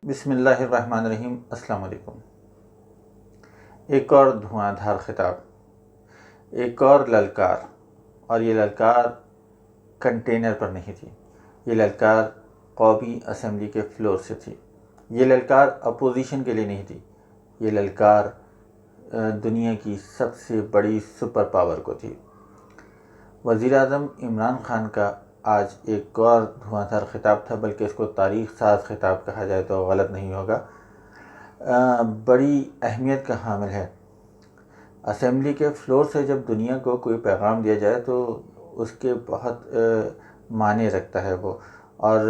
بسم اللہ الرحمن الرحیم۔ السلام علیکم۔ ایک اور دھواں دھار خطاب، ایک اور للکار، اور یہ للکار کنٹینر پر نہیں تھی، یہ للکار قومی اسمبلی کے فلور سے تھی۔ یہ للکار اپوزیشن کے لیے نہیں تھی، یہ للکار دنیا کی سب سے بڑی سپر پاور کو تھی۔ وزیر اعظم عمران خان کا آج ایک اور دھواں دھار خطاب تھا، بلکہ اس کو تاریخ ساز خطاب کہا جائے تو غلط نہیں ہوگا۔ بڑی اہمیت کا حامل ہے۔ اسمبلی کے فلور سے جب دنیا کو کوئی پیغام دیا جائے تو اس کے بہت معنی رکھتا ہے وہ، اور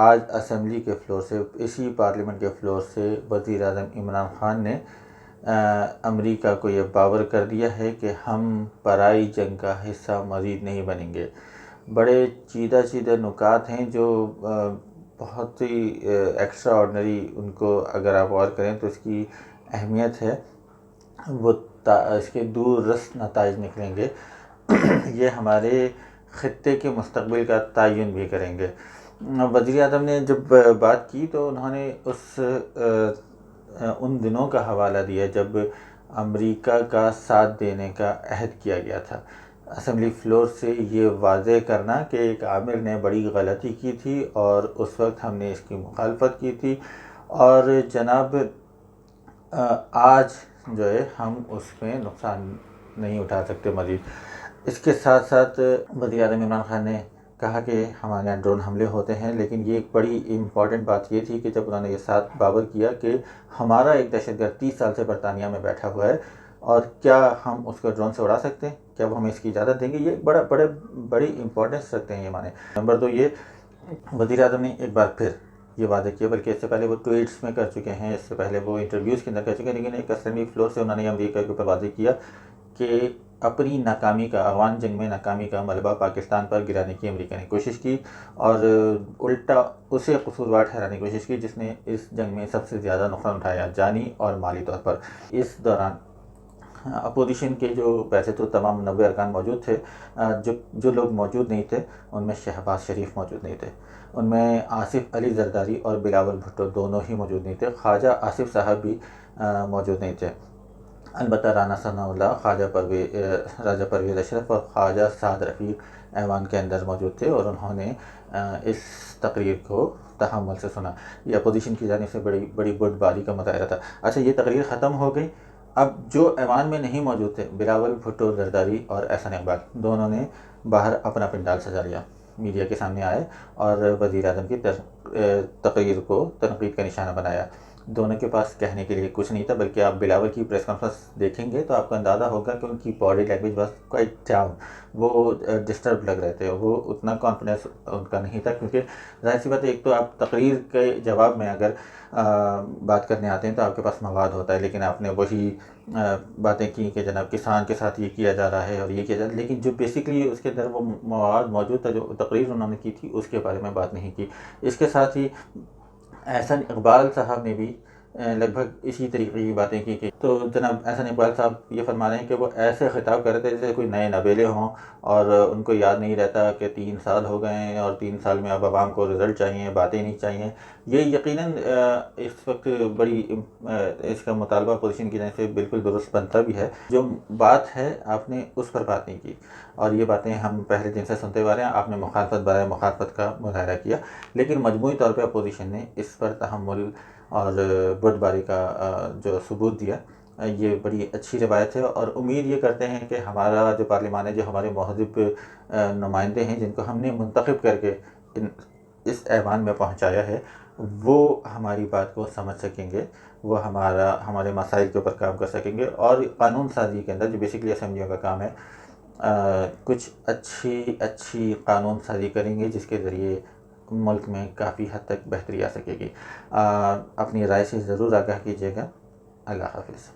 آج اسمبلی کے فلور سے، اسی پارلیمنٹ کے فلور سے وزیر اعظم عمران خان نے امریکہ کو یہ باور کر دیا ہے کہ ہم پرائی جنگ کا حصہ مزید نہیں بنیں گے۔ بڑے چیدہ نکات ہیں جو بہت ہی ایکسٹرا آرڈنری، ان کو اگر آپ غور کریں تو اس کی اہمیت ہے، وہ اس کے دور رس نتائج نکلیں گے۔ یہ ہمارے خطے کے مستقبل کا تعین بھی کریں گے۔ وزیر اعظم نے جب بات کی تو انہوں نے ان دنوں کا حوالہ دیا جب امریکہ کا ساتھ دینے کا عہد کیا گیا تھا۔ اسمبلی فلور سے یہ واضح کرنا کہ ایک عامر نے بڑی غلطی کی تھی اور اس وقت ہم نے اس کی مخالفت کی تھی، اور جناب آج جو ہے ہم اس میں نقصان نہیں اٹھا سکتے مزید۔ اس کے ساتھ ساتھ وزیر اعظم عمران خان نے کہا کہ ہمارے یہاں ڈرون حملے ہوتے ہیں، لیکن یہ ایک بڑی امپورٹنٹ بات یہ تھی کہ جب انہوں نے یہ ساتھ باور کیا کہ ہمارا ایک دہشت گرد 30 سال سے برطانیہ میں بیٹھا ہوا ہے، اور کیا ہم اس کو ڈرون سے اڑا سکتے ہیں، کیا وہ ہمیں اس کی اجازت دیں گے، یہ بڑی امپورٹنس رکھتے ہیں یہ معنی۔ نمبر 2، یہ وزیر اعظم نے ایک بار پھر یہ واضح کیا، بلکہ اس سے پہلے وہ ٹویٹس میں کر چکے ہیں، اس سے پہلے وہ انٹرویوز کے اندر کر چکے ہیں، لیکن ایک اسمبلی فلور سے انہوں نے امریکہ کے اوپر واضح کیا کہ اپنی ناکامی کا، افغان جنگ میں ناکامی کا ملبہ پاکستان پر گرانے کی امریکہ نے کوشش کی، اور الٹا اسے قصوروار ٹھہرانے کی کوشش کی جس نے اس جنگ میں سب سے زیادہ نقصان اٹھایا، جانی اور مالی طور پر۔ اس دوران اپوزیشن کے جو ویسے تو تمام 90 ارکان موجود تھے، جو لوگ موجود نہیں تھے ان میں شہباز شریف موجود نہیں تھے، ان میں آصف علی زرداری اور بلاول بھٹو دونوں ہی موجود نہیں تھے، خواجہ آصف صاحب بھی موجود نہیں تھے، البتہ رانا ثناء اللہ، راجہ پرویز اشرف اور خواجہ سعد رفیق ایوان کے اندر موجود تھے، اور انہوں نے اس تقریر کو تحمل سے سنا۔ یہ اپوزیشن کی جانب سے بڑی بردباری کا مظاہرہ تھا۔ اچھا، یہ تقریر ختم ہو گئی، اب جو ایوان میں نہیں موجود تھے، بلاول بھٹو زرداری اور احسن اقبال، دونوں نے باہر اپنا پنڈال سجا لیا، میڈیا کے سامنے آئے اور وزیر اعظم کی تقریر کو تنقید کا نشانہ بنایا۔ دونوں کے پاس کہنے کے لیے کچھ نہیں تھا، بلکہ آپ بلاول کی پریس کانفرنس دیکھیں گے تو آپ کو اندازہ ہوگا کہ ان کی body language was quite down, وہ ڈسٹرب لگ رہے تھے، وہ اتنا کانفیڈنس ان کا نہیں تھا، کیونکہ ظاہر سی بات ہے، ایک تو آپ تقریر کے جواب میں اگر بات کرنے آتے ہیں تو آپ کے پاس مواد ہوتا ہے، لیکن آپ نے وہی باتیں کی کہ جناب کسان کے ساتھ یہ کیا جا رہا ہے اور یہ کیا جا رہا ہے، لیکن جو بیسکلی اس کے اندر وہ مواد موجود تھا، جو تقریر انہوں نے کی تھی، اس کے بارے میں بات نہیں کی۔ اس کے ساتھ ہی احسن اقبال صاحب نے بھی لگ بھگ اسی طریقے کی باتیں کی کہ تو جناب احسن اقبال صاحب یہ فرما رہے ہیں کہ وہ ایسے خطاب کر رہے تھے جیسے کوئی نئے نبیلے ہوں اور ان کو یاد نہیں رہتا کہ 3 سال ہو گئے ہیں اور 3 سال میں اب عوام کو رزلٹ چاہیے، باتیں نہیں چاہیے۔ یہ یقیناً اس وقت اس کا مطالبہ اپوزیشن کی جانب سے بالکل درست بنتا بھی ہے۔ جو بات ہے آپ نے اس پر بات نہیں کی، اور یہ باتیں ہم پہلے دن سے سنتے ہوئے آ رہے ہیں، آپ نے مخالفت برائے مخالفت کا مظاہرہ کیا، لیکن مجموعی طور پہ اپوزیشن نے اس پر تحمل اور بردباری کا جو ثبوت دیا، یہ بڑی اچھی روایت ہے، اور امید یہ کرتے ہیں کہ ہمارا جو پارلیمان ہے، جو ہمارے مہذب نمائندے ہیں جن کو ہم نے منتخب کر کے اس ایوان میں پہنچایا ہے، وہ ہماری بات کو سمجھ سکیں گے، وہ ہمارے مسائل کے اوپر کام کر سکیں گے، اور قانون سازی کے اندر جو بیسکلی اسمبلیوں کا کام ہے، کچھ اچھی قانون سازی کریں گے جس کے ذریعے ملک میں کافی حد تک بہتری آ سکے گی۔ اپنی رائے سے ضرور آگاہ کیجیے گا۔ اللہ حافظ۔